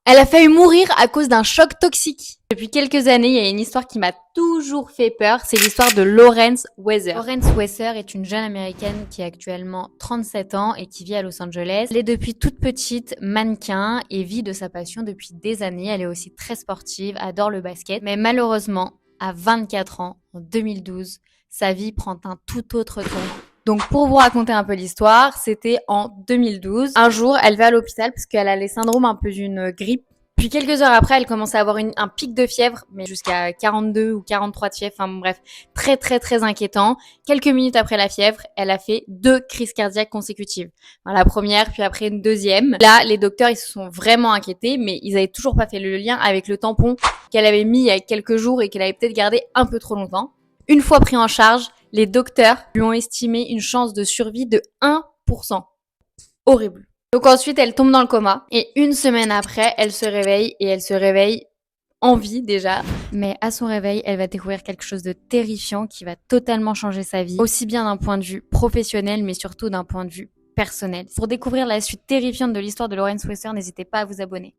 Elle a failli mourir à cause d'un choc toxique. Depuis quelques années, il y a une histoire qui m'a toujours fait peur, c'est l'histoire de Lawrence Weather. Lawrence Weather est une jeune américaine qui a actuellement 37 ans et qui vit à Los Angeles. Elle est depuis toute petite mannequin et vit de sa passion depuis des années. Elle est aussi très sportive, adore le basket. Mais malheureusement, à 24 ans, en 2012, sa vie prend un tout autre tournant. Donc pour vous raconter un peu l'histoire, c'était en 2012. Un jour, elle va à l'hôpital parce qu'elle a les syndromes un peu d'une grippe. Puis quelques heures après, elle commence à avoir un pic de fièvre, mais jusqu'à 42 ou 43 de fièvre, enfin bref, très très très inquiétant. Quelques minutes après la fièvre, elle a fait 2 crises cardiaques consécutives. Enfin, la première, puis après une deuxième. Là, les docteurs, ils se sont vraiment inquiétés, mais ils avaient toujours pas fait le lien avec le tampon qu'elle avait mis il y a quelques jours et qu'elle avait peut-être gardé un peu trop longtemps. Une fois pris en charge, les docteurs lui ont estimé une chance de survie de 1%. Horrible. Donc ensuite, elle tombe dans le coma. Et une semaine après, elle se réveille. Et elle se réveille en vie déjà. Mais à son réveil, elle va découvrir quelque chose de terrifiant qui va totalement changer sa vie. Aussi bien d'un point de vue professionnel, mais surtout d'un point de vue personnel. Pour découvrir la suite terrifiante de l'histoire de Lawrence Weather, n'hésitez pas à vous abonner.